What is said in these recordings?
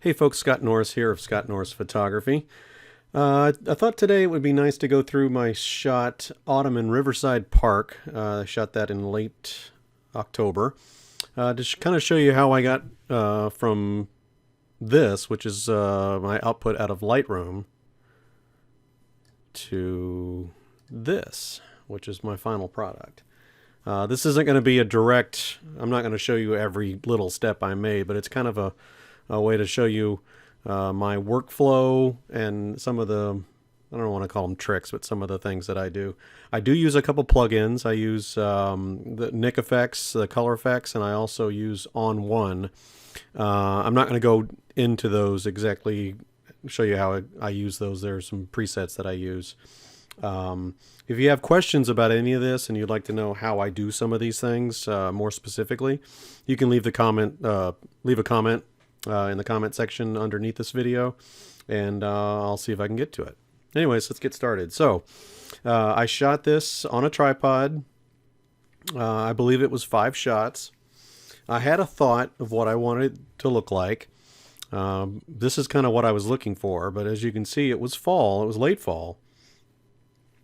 Hey folks, Scott Norris here of Scott Norris Photography. I thought today it would be nice to go through my shot Autumn in Riverside Park. I shot that in late October. To kind of show you how I got from this, which is my output out of Lightroom, to this, which is my final product. This isn't going to be a direct, I'm not going to show you every little step I made, but it's kind of a way to show you my workflow and some of the, I don't want to call them tricks, but some of the things that I do. I do use a couple plugins. I use the Nik effects, the color effects, and I also use On One. I'm not going to go into those exactly, show you how I use those. There are some presets that I use. If you have questions about any of this and you'd like to know how I do some of these things more specifically, you can leave a comment in the comment section underneath this video, and I'll see if I can get to it. Anyways, let's get started. So I shot this on a tripod. I believe it was 5 shots. I had a thought of what I wanted it to look like. This is kind of what I was looking for, but as you can see, it was fall. It was late fall,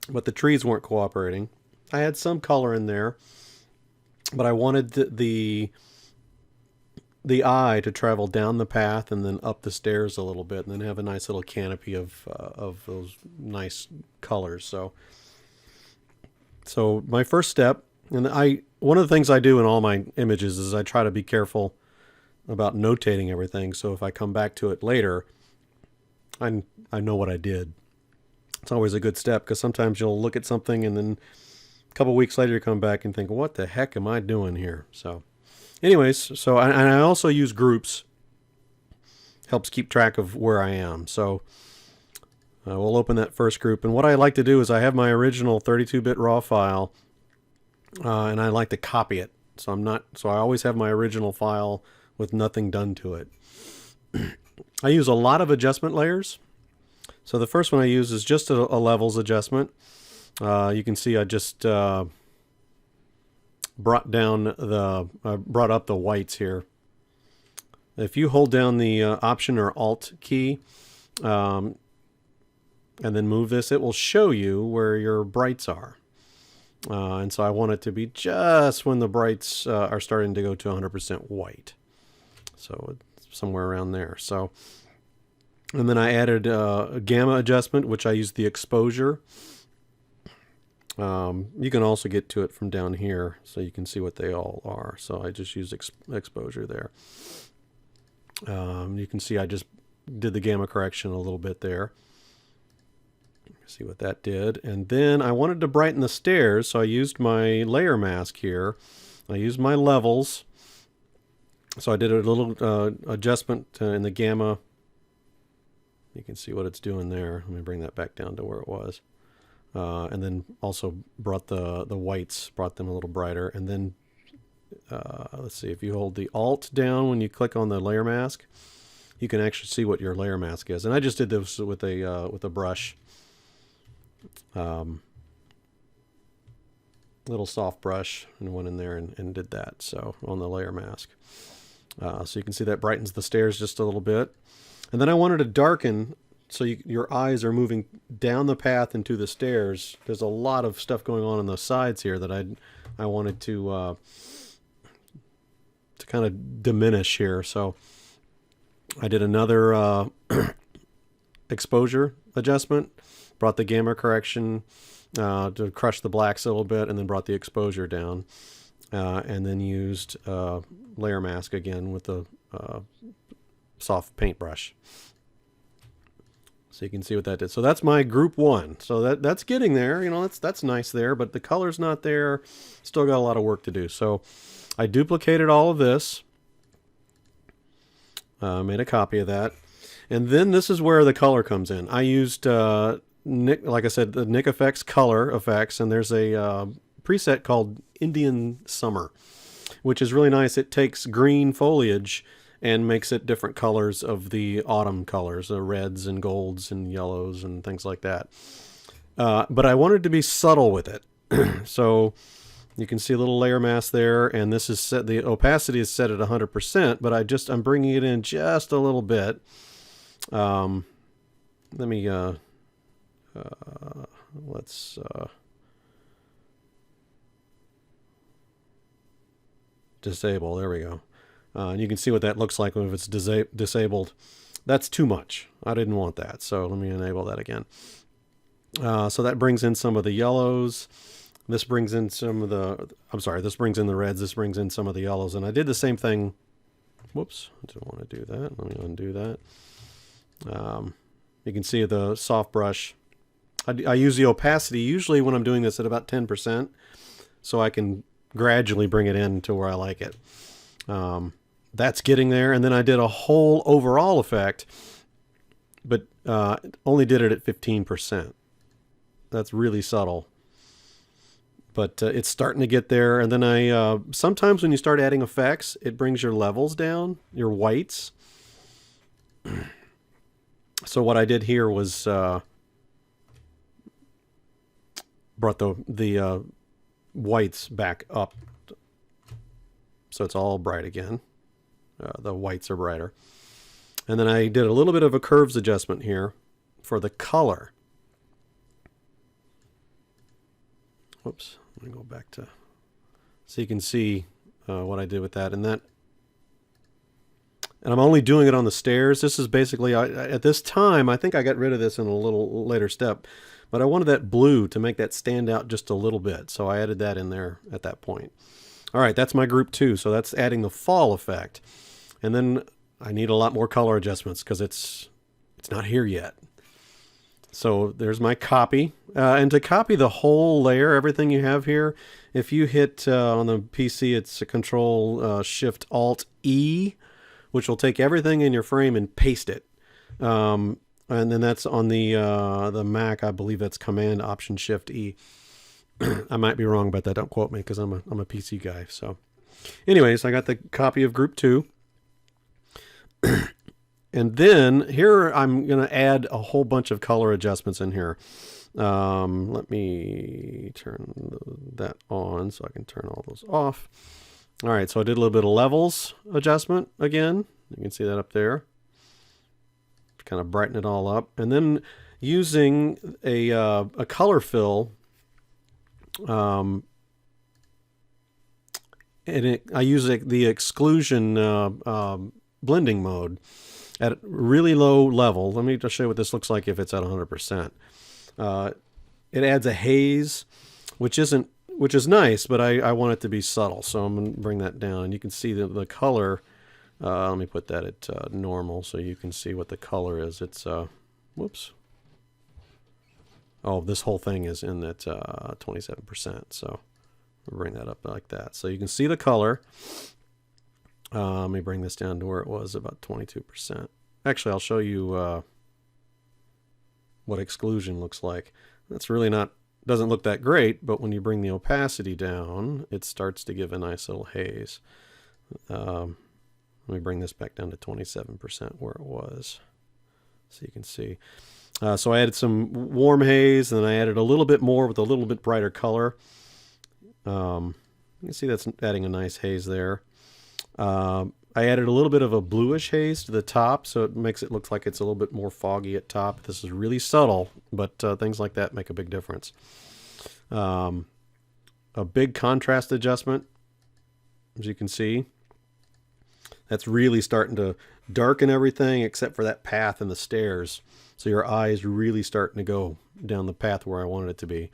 but the trees weren't cooperating. I had some color in there, but I wanted the eye to travel down the path and then up the stairs a little bit, and then have a nice little canopy of those nice colors. So my first step, and one of the things I do in all my images is I try to be careful about notating everything, so if I come back to it later, I know what I did. It's always a good step, because sometimes you'll look at something and then a couple weeks later you come back and think, what the heck am I doing here? So anyways, I also use groups. Helps keep track of where I am. So we'll open that first group. And what I like to do is I have my original 32-bit RAW file, and I like to copy it. So I always have my original file with nothing done to it. I use a lot of adjustment layers. So the first one I use is just a levels adjustment. You can see I just brought up the whites here. If you hold down the Option or Alt key and then move this, it will show you where your brights are. And so I want it to be just when the brights are starting to go to 100% white. So it's somewhere around there. So, and then I added a gamma adjustment, which I use the exposure. You can also get to it from down here, so you can see what they all are. So I just use exposure there. You can see I just did the gamma correction a little bit there. See what that did. And then I wanted to brighten the stairs, so I used my layer mask here. I used my levels. So I did a little adjustment in the gamma. You can see what it's doing there. Let me bring that back down to where it was. And then also brought the whites, brought them a little brighter. And then let's see, if you hold the Alt down when you click on the layer mask, you can actually see what your layer mask is. And I just did this with a brush, little soft brush, and went in there and did that. So on the layer mask, so you can see that brightens the stairs just a little bit. And then I wanted to darken. So your eyes are moving down the path into the stairs. There's a lot of stuff going on the sides here that I wanted to kind of diminish here. So I did another exposure adjustment, brought the gamma correction to crush the blacks a little bit, and then brought the exposure down, and then used layer mask again with the soft paintbrush. So you can see what that did. So that's my group 1. So that's getting there. You know, that's nice there, but the color's not there. Still got a lot of work to do. So I duplicated all of this. Made a copy of that. And then this is where the color comes in. I used, like I said, the Nik Effects color effects, and there's a preset called Indian Summer, which is really nice. It takes green foliage and makes it different colors of the autumn colors, the reds and golds and yellows and things like that. But I wanted to be subtle with it. So You can see a little layer mask there, and this is set, the opacity is set at 100%, but I'm bringing it in just a little bit. Let me, let's, disable, there we go. And you can see what that looks like if it's disabled. That's too much. I didn't want that, so let me enable that again. So that brings in some of the yellows. This brings in some of the, this brings in the reds, this brings in some of the yellows. And I did the same thing. Whoops, I didn't want to do that. Let me undo that. You can see the soft brush. I use the opacity usually when I'm doing this at about 10%, so I can gradually bring it in to where I like it. That's getting there. And then I did a whole overall effect, but only did it at 15%. That's really subtle. But it's starting to get there. And then sometimes when you start adding effects, it brings your levels down, your whites. So what I did here was brought the whites back up. So it's all bright again. The whites are brighter. And then I did a little bit of a curves adjustment here for the color. Whoops, let me go back to, so you can see what I did with that. And I'm only doing it on the stairs. This is basically, at this time, I think I got rid of this in a little later step, but I wanted that blue to make that stand out just a little bit. So I added that in there at that point. All right, that's my group 2. So that's adding the fall effect. And then I need a lot more color adjustments because it's not here yet. So there's my copy. And to copy the whole layer, everything you have here, if you hit on the PC, it's a Control Shift Alt E, which will take everything in your frame and paste it. And then that's on the Mac. I believe that's Command Option Shift E. I might be wrong about that. Don't quote me because I'm a PC guy. So, anyways, I got the copy of Group 2. And then here I'm going to add a whole bunch of color adjustments in here. Let me turn that on so I can turn all those off. All right, so I did a little bit of levels adjustment again. You can see that up there. Kind of brighten it all up. And then using a color fill, I use the exclusion blending mode at really low level. Let me just show you what this looks like if it's at 100%. It adds a haze, which is nice, but I want it to be subtle, so I'm going to bring that down. And you can see the color. Let me put that at normal so you can see what the color is. It's, whoops. Oh, this whole thing is in at 27%, so we'll bring that up like that. So you can see the color. Let me bring this down to where it was about 22%. Actually, I'll show you what exclusion looks like. That's really doesn't look that great, but when you bring the opacity down, it starts to give a nice little haze. Let me bring this back down to 27% where it was, so you can see. So I added some warm haze, and then I added a little bit more with a little bit brighter color. You can see that's adding a nice haze there. I added a little bit of a bluish haze to the top, so it makes it look like it's a little bit more foggy at top. This is really subtle, but things like that make a big difference. A big contrast adjustment, as you can see. That's really starting to darken everything except for that path and the stairs. So your eye is really starting to go down the path where I wanted it to be.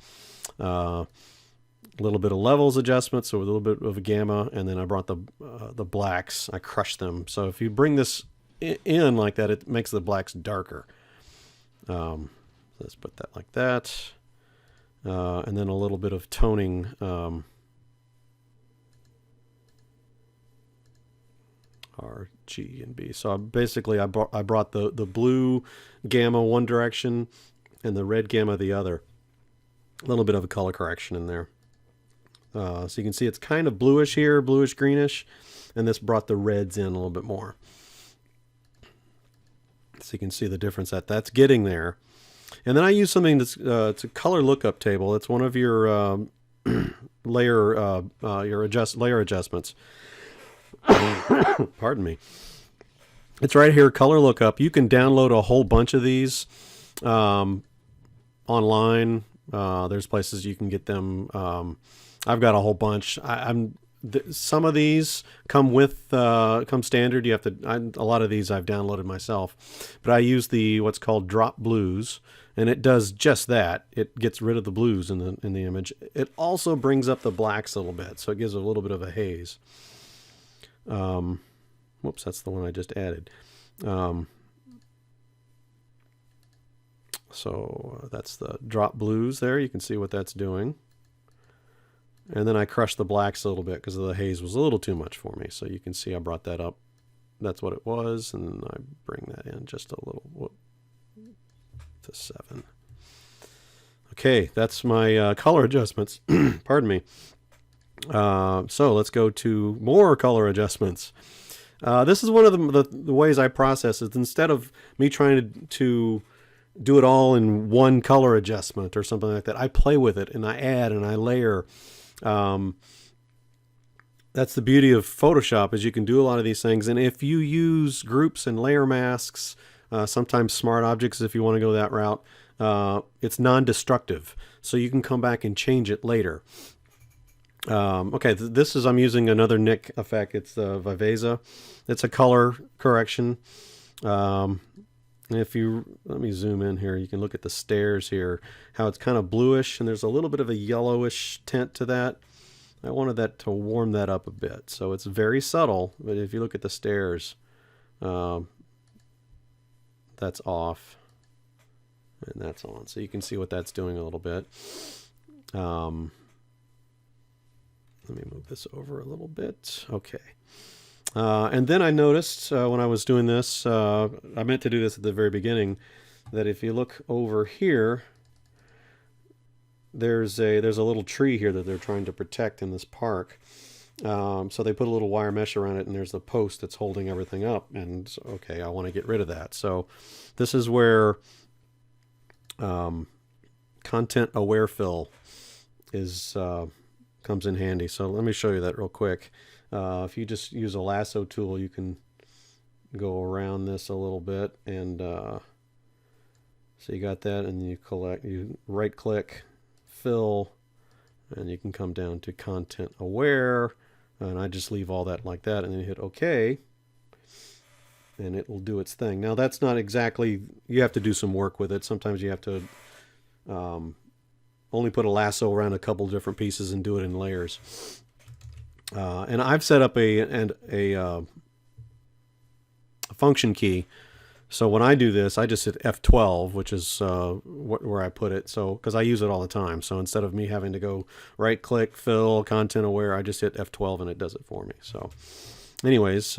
A little bit of levels adjustment, so a little bit of a gamma, and then I brought the blacks. I crushed them. So if you bring this in like that, it makes the blacks darker. Let's put that like that. And then a little bit of toning. R, G, and B. So basically I brought the blue gamma one direction and the red gamma the other. A little bit of a color correction in there. So you can see it's kind of bluish here, bluish greenish, and this brought the reds in a little bit more. So you can see the difference that's getting there. And then I use something that's it's a color lookup table. It's one of your layer adjustments. Pardon me. It's right here, Color Lookup. You can download a whole bunch of these online. There's places you can get them. I've got a whole bunch. Some of these come with come standard. You have to. A lot of these I've downloaded myself, but I use the what's called drop blues, and it does just that. It gets rid of the blues in the image. It also brings up the blacks a little bit, so it gives a little bit of a haze. Whoops, that's the one I just added. So that's the drop blues there. You can see what that's doing. And then I crushed the blacks a little bit because the haze was a little too much for me. So you can see I brought that up. That's what it was. And then I bring that in just a little, to 7. Okay, that's my color adjustments. Pardon me. So let's go to more color adjustments. This is one of the ways I process it. Instead of me trying to do it all in one color adjustment or something like that, I play with it and I add and I layer. That's the beauty of Photoshop, is you can do a lot of these things. And if you use groups and layer masks, sometimes smart objects, if you want to go that route, it's non-destructive. So you can come back and change it later. Okay, this is, I'm using another Nick effect. It's the Viveza. It's a color correction. If you, let me zoom in here, you can look at the stairs here, how it's kind of bluish and there's a little bit of a yellowish tint to that. I wanted that to warm that up a bit. So it's very subtle, but if you look at the stairs, that's off and that's on. So you can see what that's doing a little bit. Let me move this over a little bit. Okay. And then I noticed when I was doing this, I meant to do this at the very beginning, that if you look over here, there's a little tree here that they're trying to protect in this park. So they put a little wire mesh around it, and there's the post that's holding everything up. And okay, I want to get rid of that. So this is where content aware fill is comes in handy. So let me show you that real quick. If you just use a lasso tool, you can go around this a little bit, and so you got that, and you right click, fill, and you can come down to content aware, and I just leave all that like that, and then hit OK, and it will do its thing. Now that's not exactly, you have to do some work with it. Sometimes you have to only put a lasso around a couple different pieces and do it in layers. And I've set up a function key. So when I do this, I just hit F12, which is where I put it. So because I use it all the time. So instead of me having to go right click, fill, content aware, I just hit F12 and it does it for me. So anyways,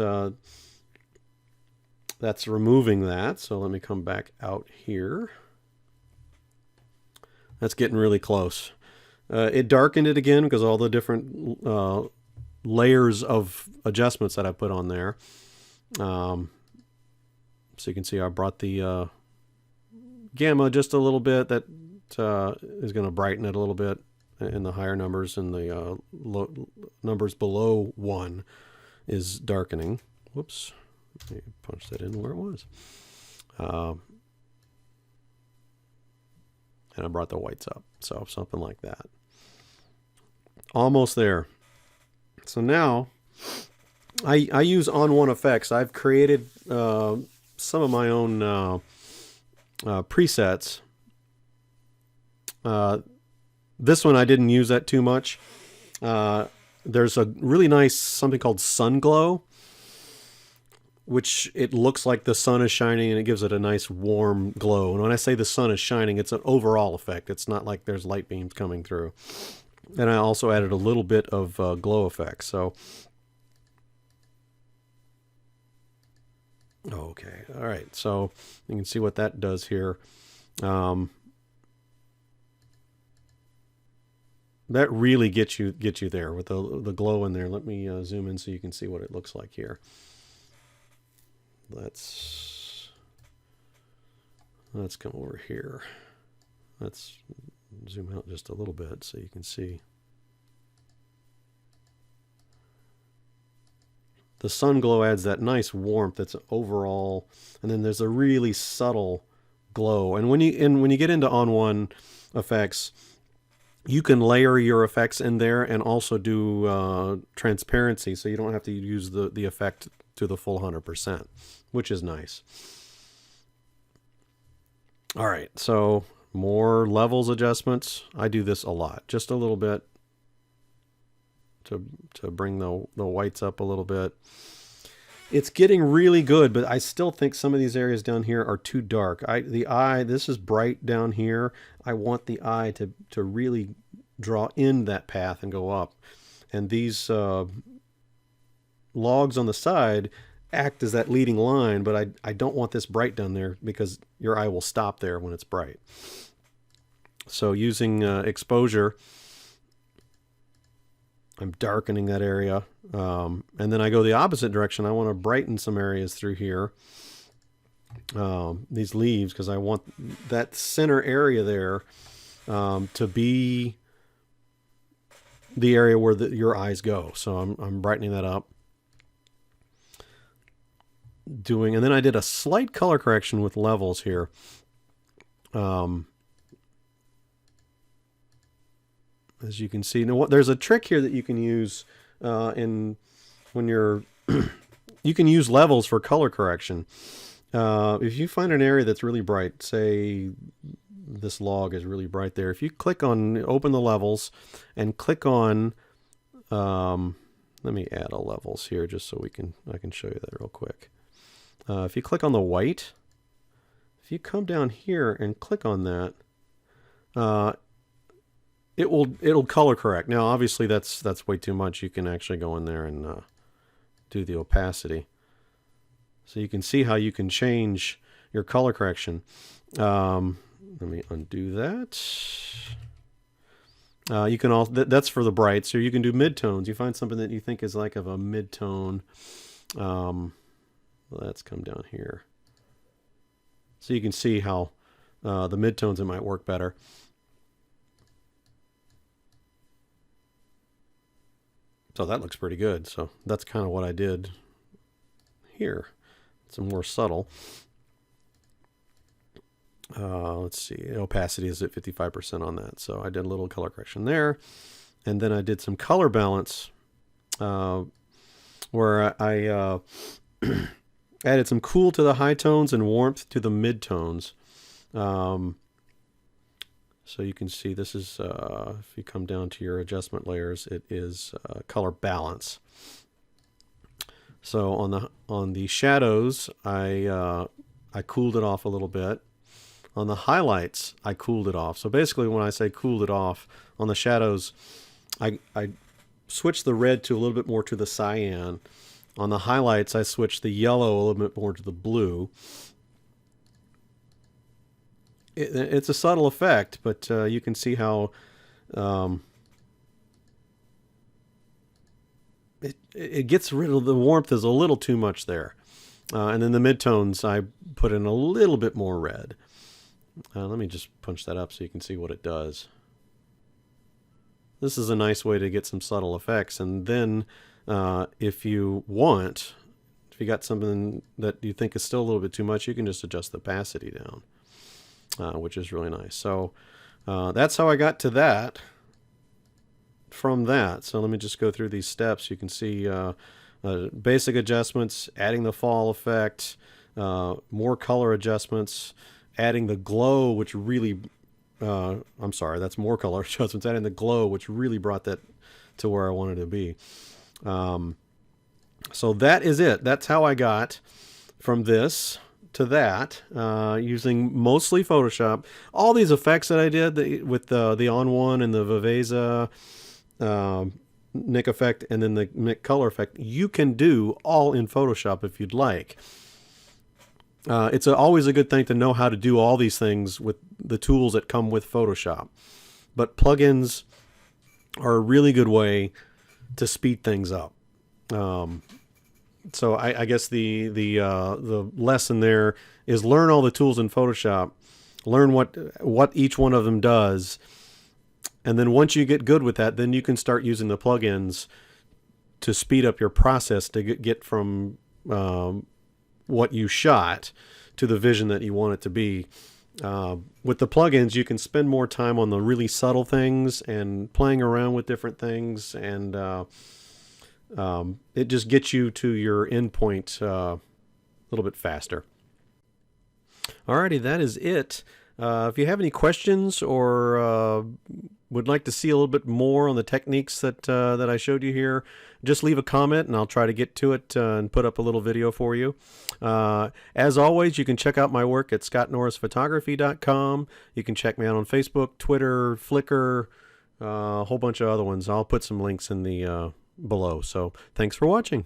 that's removing that. So let me come back out here. That's getting really close. It darkened it again because all the different layers of adjustments that I put on there. So you can see I brought the gamma just a little bit. That is going to brighten it a little bit in the higher numbers, and the numbers below 1 is darkening. Whoops. Let me punch that in where it was. And I brought the whites up. So something like that. Almost there. So now I use on one effects. I've created some of my own presets. This one I didn't use that too much. There's a really nice something called sun glow, which it looks like the sun is shining and it gives it a nice warm glow. And when I say the sun is shining, it's an overall effect. It's not like there's light beams coming through. And I also added a little bit of glow effect. So, okay, all right. So you can see what that does here. That really gets you there with the glow in there. Let me zoom in so you can see what it looks like here. Let's come over here. Let's zoom out just a little bit so you can see. the sun glow adds that nice warmth that's overall, and then there's a really subtle glow. And when you get into on one effects, you can layer your effects in there and also do transparency, so you don't have to use the effect to the full 100%, which is nice. All right, so more levels adjustments. I do this a lot, just a little bit to bring the whites up a little bit. It's getting really good, but I still think some of these areas down here are too dark. The eye, this is bright down here. I want the eye to really draw in that path and go up. And these logs on the side act as that leading line, but I don't want this bright down there because your eye will stop there when it's bright. So using exposure, I'm darkening that area. And then I go the opposite direction. I want to brighten some areas through here. These leaves, because I want that center area there to be the area where your eyes go. So I'm brightening that up. And then I did a slight color correction with levels here. As you can see, now there's a trick here that you can use when you're you can use levels for color correction. If you find an area that's really bright, say this log is really bright there, if you open the levels and click on, let me add a levels here just so I can show you that real quick. If you click on the white, if you come down here and click on that, it'll color correct. Now, obviously, that's way too much. You can actually go in there and do the opacity, so you can see how you can change your color correction. Let me undo that. You can also that's for the bright. So you can do midtones. You find something that you think is like of a midtone. Let's come down here, so you can see how the midtones it might work better. So that looks pretty good. So that's kind of what I did here. Some more subtle. Let's see. Opacity is at 55% on that. So I did a little color correction there. And then I did some color balance where I added some cool to the high tones and warmth to the mid-tones. So you can see this is, if you come down to your adjustment layers, it is color balance. So on the shadows, I cooled it off a little bit. On the highlights, I cooled it off. So basically when I say cooled it off, on the shadows, I switched the red to a little bit more to the cyan. On the highlights, I switched the yellow a little bit more to the blue. It's a subtle effect, but you can see how it gets rid of the warmth is a little too much there. And then the midtones, I put in a little bit more red. Let me just punch that up so you can see what it does. This is a nice way to get some subtle effects. And then if you got something that you think is still a little bit too much, you can just adjust the opacity down. Which is really nice. So that's how I got to that from that. So let me just go through these steps. You can see basic adjustments, adding the fall effect, more color adjustments, adding the glow, which really, I'm sorry, that's more color adjustments, adding the glow, which really brought that to where I wanted to be. So that is it. That's how I got from this to that, using mostly Photoshop. All these effects that I did with the on one and the Viveza Nick effect and then the Nick color effect, you can do all in Photoshop if you'd like. It's always a good thing to know how to do all these things with the tools that come with Photoshop. But plugins are a really good way to speed things up. So I guess the lesson there is learn all the tools in Photoshop, learn what each one of them does, and then once you get good with that, then you can start using the plugins to speed up your process to get from what you shot to the vision that you want it to be. With the plugins, you can spend more time on the really subtle things and playing around with different things, and it just gets you to your endpoint a little bit faster. Alrighty, that is it. If you have any questions or would like to see a little bit more on the techniques that I showed you here, just leave a comment and I'll try to get to it and put up a little video for you. As always, you can check out my work at scottnorrisphotography.com. You can check me out on Facebook, Twitter, Flickr, a whole bunch of other ones. I'll put some links in the below. So thanks for watching.